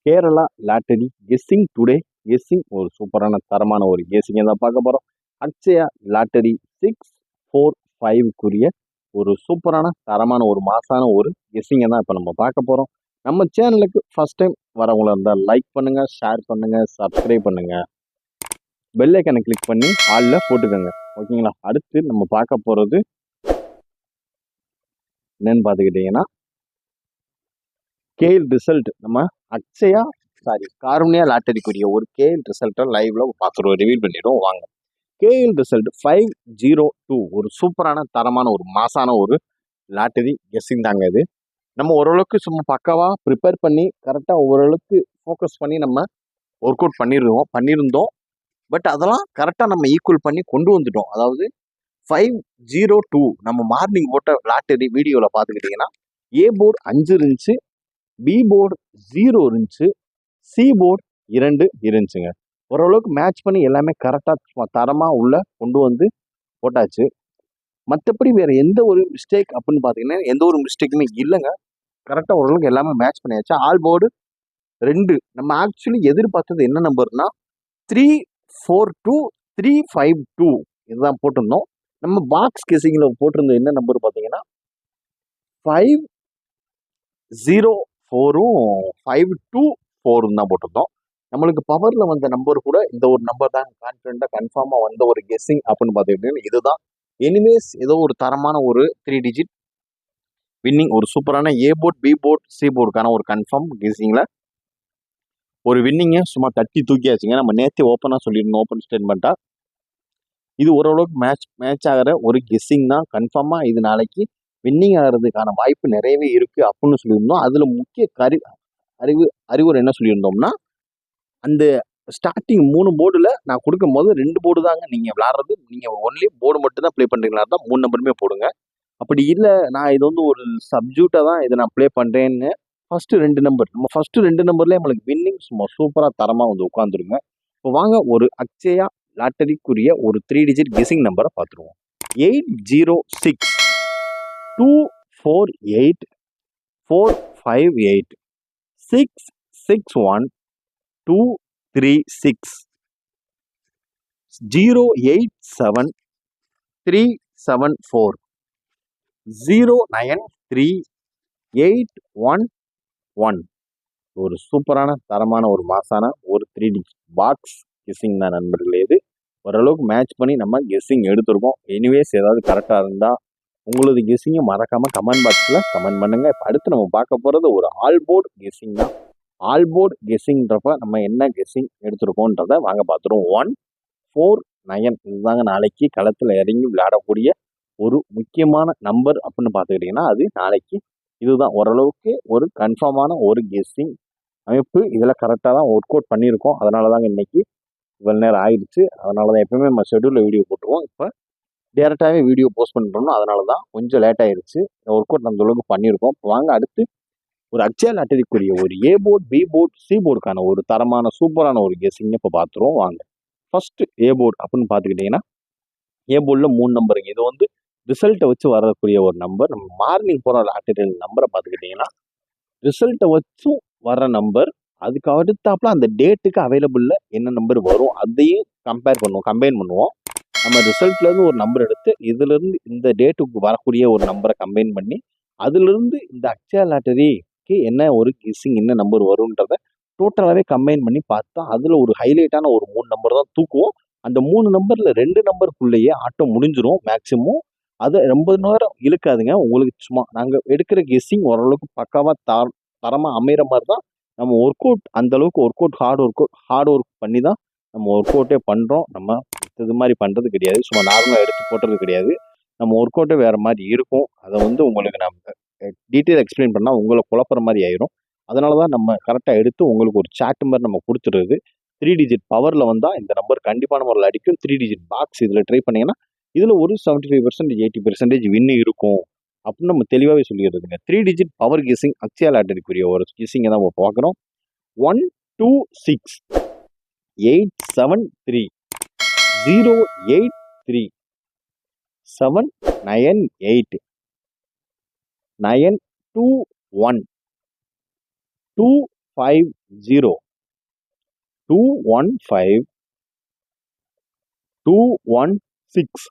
Kerala lottery guessing today. Guessing ஒரு சூப்பரான தரமான ஒரு கெஸ்ஸிங்கை தான் பார்க்க போகிறோம். அக்ஷயா லாட்டரி 645க்குரிய ஒரு சூப்பரான தரமான ஒரு மாசான ஒரு கெஸ்ஸிங்கை தான் இப்போ நம்ம பார்க்க போகிறோம். நம்ம சேனலுக்கு ஃபர்ஸ்ட் டைம் வரவங்களா இருந்தால் லைக் பண்ணுங்க, ஷேர் பண்ணுங்க, சப்ஸ்கிரைப் பண்ணுங்க, பெல் ஐக்கனை கிளிக் பண்ணி ஆல்ல போட்டுக்கோங்க. ஓகேங்களா? அடுத்து நம்ம பார்க்க போகிறது என்னன்னு பார்த்துக்கிட்டிங்கன்னா கேஎல் ரிசல்ட். நம்ம அக்ஷயா காருண்யா லாட்டரிக்குரிய ஒரு கேஎல் ரிசல்ட்டை லைவ்ல பார்த்துருவோம், ரிவீல் பண்ணிடுவோம் வாங்க. கேஎல் ரிசல்ட் 502 ஒரு சூப்பரான தரமான ஒரு மாசான ஒரு லாட்டரி கெஸ்ஸிங் தாங்க இது. நம்ம ஓரளவுக்கு சும்மா பக்காவா ப்ரிப்பேர் பண்ணி கரெக்டாக ஓரளவுக்கு ஃபோக்கஸ் பண்ணி நம்ம ஒர்க் அவுட் பண்ணியிருந்தோம். பட் அதெல்லாம் கரெக்டாக நம்ம ஈக்குவல் பண்ணி கொண்டு வந்துட்டோம். அதாவது 502 நம்ம மார்னிங் போட்ட லாட்டரி வீடியோவில் பார்த்துக்கிட்டிங்கன்னா ஏ போர்டு 5 இருந்துச்சு, பி போர்டு 0 இருந்துச்சு, சி போர்டு 2 இருந்துச்சுங்க. ஓரளவுக்கு மேட்ச் பண்ணி எல்லாமே கரெக்டாக தரமாக உள்ள கொண்டு வந்து போட்டாச்சு. மற்றபடி வேற எந்த ஒரு மிஸ்டேக் அப்படின்னு பார்த்தீங்கன்னா எந்த ஒரு மிஸ்டேக்குமே இல்லைங்க. கரெக்டாக ஓரளவுக்கு எல்லாமே மேட்ச் பண்ணியாச்சு. ஆல் போர்டு 2 நம்ம ஆக்சுவலி எதிர்பார்த்தது என்ன நம்பர்னா 342 352 இதுதான் போட்டிருந்தோம். நம்ம பாக்ஸ் கெஸிங்கில் போட்டிருந்தோம் என்ன நம்பர் பார்த்தீங்கன்னா 504 524 தான் போட்டிருந்தோம். நம்மளுக்கு பவரில் வந்த நம்பர் கூட இந்த ஒரு நம்பர் தான் கான்ஃபிடென்ட்டாக கன்ஃபார்மாக வந்த ஒரு கெஸ்ஸிங் அப்படின்னு பார்த்துக்கிட்டீங்கன்னா இதுதான். எனிவேஸ் ஏதோ ஒரு தரமான ஒரு 3 டிஜிட் வின்னிங், ஒரு சூப்பரான ஏ போர்ட், பி போர்ட், சி போர்டுக்கான ஒரு கன்ஃபார்ம் கெஸ்ஸிங்கில் ஒரு வின்னிங்கை சும்மா தட்டி தூக்கியாச்சுங்க. நம்ம நேற்று ஓப்பனாக சொல்லியிருந்தோம், ஓப்பன் ஸ்டேட்மெண்ட்டாக இது ஓரளவுக்கு மேட்ச் ஆகிற ஒரு கெஸ்ஸிங் தான். கன்ஃபார்மாக இது நாளைக்கு வின்னிங் ஆகிறதுக்கான வாய்ப்பு நிறையவே இருக்குது அப்படின்னு சொல்லியிருந்தோம். அதில் முக்கிய அறிவுரை என்ன சொல்லியிருந்தோம்னா அந்த ஸ்டார்டிங் 3 போர்டில் நான் கொடுக்கும் போது 2 போர்டு தாங்க நீங்கள் விளாட்றது, நீங்கள் ஒன்லி போர்டு மட்டும் தான் ப்ளே பண்ணுறீங்களா தான் 3 நம்பருமே போடுங்க. அப்படி இல்லை நான் இது வந்து ஒரு சப்ஜூட்டாக தான் இதை நான் ப்ளே பண்ணுறேன்னு ஃபஸ்ட்டு 2 நம்பர் நம்ம ஃபஸ்ட்டு 2 நம்பர்லேயே நம்மளுக்கு வின்னிங் சும்மா சூப்பராக தரமாக வந்து உட்காந்துருங்க. இப்போ வாங்க ஒரு அக்ஷயா லாட்டரிக்குரிய ஒரு 3 டிஜிட் கெஸிங் நம்பரை பார்த்துருவோம். 806 248 458 661 236 087 374 093 811 ஒரு சூப்பரான தரமான ஒரு மாசான ஒரு 3 டிஜிட் பாக்ஸ் கெஸ்ஸிங் தான் நண்பர்களே. இது ஓரளவுக்கு மேட்ச் பண்ணி நம்ம கெஸ்ஸிங் எடுத்திருக்கோம். எனிவேஸ் ஏதாவது கரெக்டாக இருந்தால் உங்களது கெஸ்ஸிங்கை மறக்காமல் கமெண்ட் பாக்ஸில் கமெண்ட் பண்ணுங்கள். இப்போ அடுத்து நம்ம பார்க்க போகிறது ஒரு ஆல் போர்டு கெஸ்ஸிங் தான். ஆல் போர்டு கெஸ்ஸிங்கிறப்ப நம்ம என்ன கெஸ்ஸிங் எடுத்திருக்கோன்றதை வாங்க பார்த்துருவோம். 149 இதுதாங்க நாளைக்கு களத்தில் இறங்கி விளையாடக்கூடிய ஒரு முக்கியமான நம்பர் அப்படின்னு பார்த்துக்கிட்டிங்கன்னா அது நாளைக்கு இதுதான். ஓரளவுக்கு ஒரு கன்ஃபார்மான ஒரு கெஸ்ஸிங் அமைப்பு இதில் கரெக்டாக தான் ஒர்க் அவுட் பண்ணியிருக்கோம். அதனால தாங்க இன்னைக்கு இவ்வளோ நேரம் ஆயிடுச்சு. அதனால தான் எப்பவுமே நம்ம ஷெட்யூலில் வீடியோ போட்டுருவோம். இப்போ டேரெக்டாகவே வீடியோ போஸ்ட் பண்ணுறோம்னா அதனால தான் கொஞ்சம் லேட் ஆயிடுச்சு. ஒர்க் அவுட் அந்த அளவுக்கு பண்ணியிருக்கோம். இப்போ வாங்க அடுத்து ஒரு அக்ஷயா லாட்டரிக்குரிய ஒரு A board, B board, C போர்டுக்கான ஒரு தரமான சூப்பரான ஒரு கெஸ்ஸிங் இப்போ பார்த்துருவோம் வாங்க. ஃபர்ஸ்ட் ஏ போர்டு அப்படின்னு பார்த்துக்கிட்டிங்கன்னா ஏ போர்டில் 3 நம்பருங்க. இது வந்து ரிசல்ட்டை வச்சு வரக்கூடிய ஒரு நம்பர். நம்ம மார்னிங் போகிற லாட்டரி நம்பரை பார்த்துக்கிட்டிங்கன்னா ரிசல்ட்டை வச்சும் வர நம்பர், அதுக்கு அடுத்தாப்புல அந்த டேட்டுக்கு அவைலபிளில் என்ன நம்பர் வரும் அதையும் கம்பைன் பண்ணுவோம். நம்ம ரிசல்ட்லேருந்து ஒரு நம்பர் எடுத்து இதுலேருந்து இந்த டேட்டுக்கு வரக்கூடிய ஒரு நம்பரை கம்பைன் பண்ணி அதுலேருந்து இந்த அக்ஷயா லாட்டரிக்கு என்ன ஒரு கெஸ்ஸிங் என்ன நம்பர் வரும்ன்றதை டோட்டலாகவே கம்பைன் பண்ணி பார்த்தா அதில் ஒரு ஹைலைட்டான ஒரு 3 நம்பர் தான் தூக்குவோம். அந்த 3 நம்பரில் 2 நம்பருக்குள்ளேயே ஆட்டம் முடிஞ்சிடும் மேக்சிமம். அது ரொம்ப நேரம் இழுக்காதுங்க. உங்களுக்கு சும்மா நாங்கள் எடுக்கிற கெஸ்ஸிங் ஓரளவுக்கு பக்காவாக தரமாக அமைகிற மாதிரி தான் நம்ம ஒர்க் அவுட், அந்தளவுக்கு ஒர்க் அவுட் ஹார்ட் ஒர்க் பண்ணி தான் நம்ம ஒர்க் அவுட்டே பண்ணுறோம். நம்ம இது மாதிரி பண்ணுறது கிடையாது, சும்மா நார்மலாக எடுத்து போட்டுறது கிடையாது. நம்ம ஒர்க் அவுட்டே வேறு மாதிரி இருக்கும். அதை வந்து உங்களுக்கு நம்ம டீட்டெயில் எக்ஸ்பிளைன் பண்ணால் உங்களை குழப்புற மாதிரி ஆயிரும். அதனால தான் நம்ம கரெக்டாக எடுத்து உங்களுக்கு ஒரு சாட் மாதிரி நம்ம கொடுத்துருது. 3 டிஜிட் பவரில் வந்தால் இந்த நம்பர் கண்டிப்பான முறையில் அடிக்கும். 3 டிஜிட் பாக்ஸ் இதில் ட்ரை பண்ணிங்கன்னா இதில் ஒரு 75% 80% வின்னு இருக்கும் அப்படின்னு நம்ம தெளிவாகவே சொல்லிடுறதுங்க. 3 டிஜிட் பவர் கெஸ்ஸிங் அக்ஷயா லாட்டரிக்குரிய ஒரு கெஸ்ஸிங்கை தான் நம்ம பார்க்குறோம். 126 873 083 798 921 2 215 215 216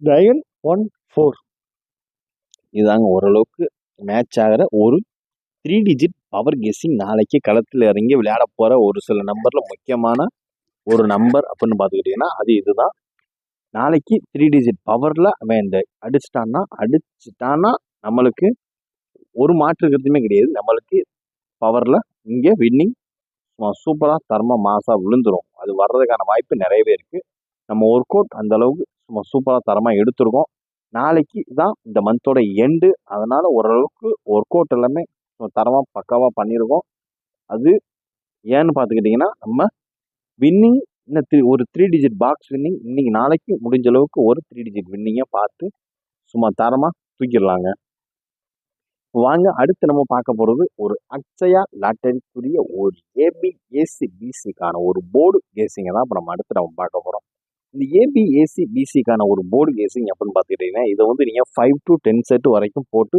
914. இதாங்க ஓரளவுக்கு மேட்ச் ஆகிற ஒரு 3 டிஜிட் பவர் கெஸ்ஸிங். நாளைக்கு களத்தில் இறங்கி விளையாட போகிற ஒரு சில நம்பரில் முக்கியமான ஒரு நம்பர் அப்படின்னு பார்த்துக்கிட்டிங்கன்னா அது இதுதான். நாளைக்கு 3 டிஜிட் பவரில் அவன் இந்த அடிச்சிட்டான்னா நம்மளுக்கு ஒரு மாற்று கருத்துமே கிடையாது. நம்மளுக்கு பவரில் இங்கே வின்னிங் சூப்பராக தரமாக மாசாக விழுந்துடும். அது வர்றதுக்கான வாய்ப்பு நிறையவே இருக்குது. நம்ம ஒர்க் அவுட் அந்த அளவுக்கு சூப்பராக தரமாக எடுத்திருக்கோம். நாளைக்கு தான் இந்த மந்தோட எண்டு. அதனால் ஓரளவுக்கு ஒர்க் அவுட் எல்லாமே தரமாக பக்காவாக பண்ணியிருக்கோம். அது ஏன்னு பார்த்துக்கிட்டிங்கன்னா நம்ம வின்னிங் இன்னும் ஒரு 3 டிஜிட் பாக்ஸ் வின்னிங் இன்னைக்கு நாளைக்கு முடிஞ்ச அளவுக்கு ஒரு 3 டிஜிட் வின்னிங்கை பார்த்து சும்மா தரமாக தூக்கிடலாங்க. வாங்க அடுத்து நம்ம பார்க்க போகிறது ஒரு அக்ஷயா லாட்டரிக்குரிய ஒரு ஏபிஏசிபிசிக்கான ஒரு போர்டு கேசிங்கை தான் இப்போ அடுத்து நம்ம பார்க்க போகிறோம். இந்த ஏபிஏசிபிசிக்கான ஒரு போர்டு கேசிங் அப்படின்னு பார்த்துக்கிட்டிங்கன்னா இதை நீங்கள் 5 to 10 செட் வரைக்கும் போட்டு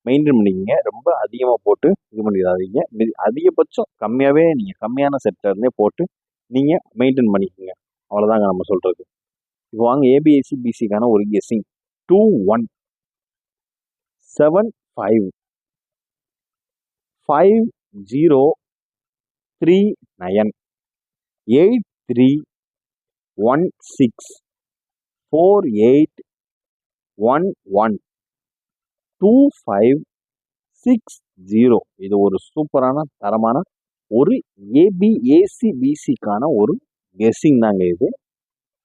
மெயின்டைன் பண்ணிக்கிங்க. ரொம்ப அதிகமாக போட்டு இது பண்ணிடாதீங்க. அதிகபட்சம் கம்மியாகவே நீங்கள் கம்மியான செட்டில் இருந்தே போட்டு நீங்கள் மெயின்டைன் பண்ணிக்கோங்க. அவ்வளோதாங்க நம்ம சொல்கிறது. இப்போ வாங்க ஏபிஎஸ்சிபிசிக்கான ஒரு கெஸ்ஸிங் 2175 5039 8316 4811 2560. இது ஒரு சூப்பரான தரமான ஒரு ஏபிஏசிபிசிக்கான ஒரு கெஸ்ஸிங் தாங்க இது.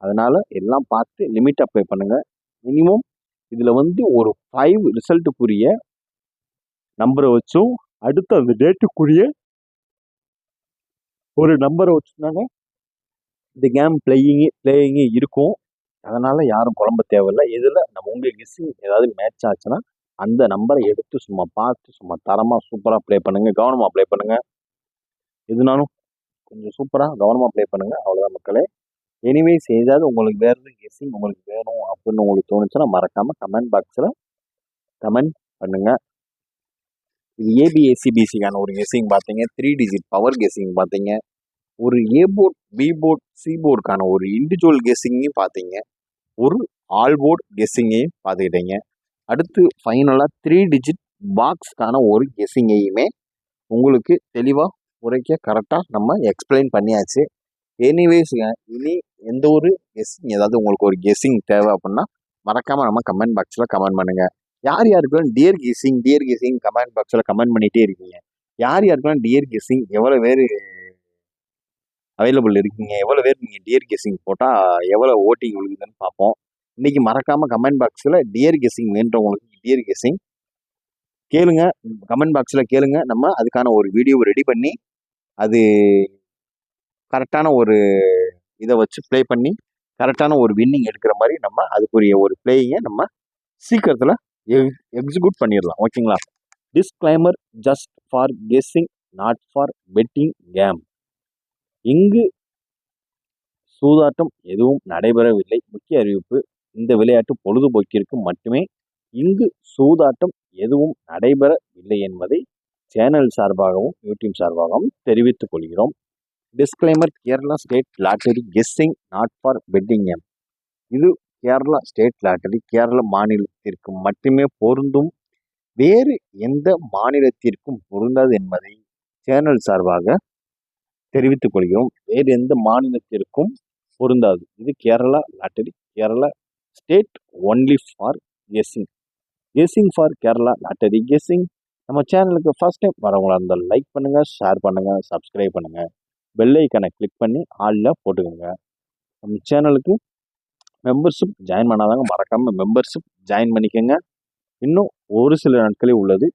அதனால் எல்லாம் பார்த்து லிமிட் அப்ளை பண்ணுங்கள். மினிமம் இதில் ஒரு 5 ரிசல்ட்டுக்குரிய நம்பரை வச்சும் அடுத்த அந்த டேட்டுக்குரிய ஒரு நம்பரை வச்சுருந்தாங்க இந்த கேம் பிளேயிங்கு இருக்கும். அதனால் யாரும் குழம்ப தேவையில்லை. இதில் நம்ம உங்களுக்கு கெஸ்ஸிங் ஏதாவது மேட்ச் ஆச்சுன்னா அந்த நம்பரை எடுத்து சும்மா பார்த்து சும்மா தரமாக சூப்பராக ப்ளே பண்ணுங்கள். கவனமாக ப்ளே பண்ணுங்கள். எதுனாலும் கொஞ்சம் சூப்பராக கவனமாக ப்ளே பண்ணுங்கள். அவ்வளோதான் மக்களே. எனிவேஸ் ஏதாவது உங்களுக்கு வேறு எதுவும் கெஸ்ஸிங் உங்களுக்கு வேணும் அப்படின்னு உங்களுக்கு தோணுச்சுன்னா மறக்காமல் கமெண்ட் பாக்ஸில் கமெண்ட் பண்ணுங்கள். இது ஏபிஎஸ்சிபிசிக்கான ஒரு கெஸ்ஸிங் பார்த்தீங்க. 3 டிஜிட் பவர் கெஸ்ஸிங் பார்த்தீங்க. ஒரு ஏ போர்ட் பி போர்ட் சி போர்டுக்கான ஒரு இண்டிவிஜுவல் கெஸ்ஸிங்கையும் பார்த்தீங்க. ஒரு ஆல் போர்ட் கெஸ்ஸிங்கையும் பார்த்துக்கிட்டீங்க. அடுத்து ஃபைனலாக 3 டிஜிட் பாக்ஸ்க்கான ஒரு கெஸ்ஸிங்கையுமே உங்களுக்கு தெளிவாக உரைக்க கரெக்டாக நம்ம எக்ஸ்பிளைன் பண்ணியாச்சு. எனிவேஸுங்க இனி எந்த ஒரு கெஸ்ஸிங் ஏதாவது உங்களுக்கு ஒரு கெஸ்ஸிங் தேவை அப்படின்னா மறக்காமல் நம்ம கமெண்ட் பாக்ஸில் கமெண்ட் பண்ணுங்கள். யார் யாருக்கெல்லாம் டியர் கெஸ்ஸிங் கமெண்ட் பாக்ஸில் கமெண்ட் பண்ணிகிட்டே இருக்கீங்க. யார் யாருக்கெல்லாம் டியர் கெஸ்ஸிங் எவ்வளோ பேர் அவைலபிள் இருக்கீங்க, எவ்வளோ பேர் நீங்கள் டியர் கெஸ்ஸிங் போட்டால் எவ்வளோ ஓட்டிங் விழுகுதுன்னு பார்ப்போம். இன்றைக்கி மறக்காமல் கமெண்ட் பாக்ஸில் டியர் கெஸ்ஸிங் வேண்டவங்களுக்கு டியர் கெஸ்ஸிங் கேளுங்க. கமெண்ட் பாக்ஸில் கேளுங்க. நம்ம அதுக்கான ஒரு வீடியோவை ரெடி பண்ணி அது கரெக்டான ஒரு இதை வச்சு ப்ளே பண்ணி கரெக்டான ஒரு வின்னிங் எடுக்கிற மாதிரி நம்ம அதுக்குரிய ஒரு பிளேயிங்கை நம்ம சீக்கிரத்தில் எக்ஸிக்யூட் பண்ணிடலாம். ஓகேங்களா? Disclaimer just for guessing not for betting game. இங்கு சூதாட்டம் எதுவும் நடைபெறவில்லை. முக்கிய அறிவிப்பு, இந்த விளையாட்டு பொழுதுபோக்கிற்கு மட்டுமே. இங்கு சூதாட்டம் எதுவும் நடைபெறவில்லை என்பதை சேனல் சார்பாகவும் யூடியூப் சார்பாகவும் தெரிவித்துக் கொள்கிறோம். Disclaimer, Kerala state lottery guessing not for betting game. இது கேரளா ஸ்டேட் லாட்டரி கேரள மாநிலத்திற்கு மட்டுமே பொருந்தும். வேறு எந்த மாநிலத்திற்கும் பொருந்தாது என்பதை சேனல் சார்பாக தெரிவித்துக் கொள்கிறோம். வேறு எந்த மாநிலத்திற்கும் பொருந்தாது. இது Kerala lottery, Kerala state only for guessing for Kerala lottery guessing. நம்ம சேனலுக்கு ஃபர்ஸ்ட் டைம் வரவங்களா இருந்தால் லைக் பண்ணுங்கள், ஷேர் பண்ணுங்கள், சப்ஸ்கிரைப் பண்ணுங்கள், பெல் ஐக்கனை கிளிக் பண்ணி ஆலில் போட்டுக்கோங்க. நம்ம சேனலுக்கு மெம்பர்ஷிப் ஜாயின் பண்ணாதாங்க மறக்காமல் மெம்பர்ஷிப் ஜாயின் பண்ணிக்கோங்க. இன்னும் ஒரு சில நாட்களே உள்ளது.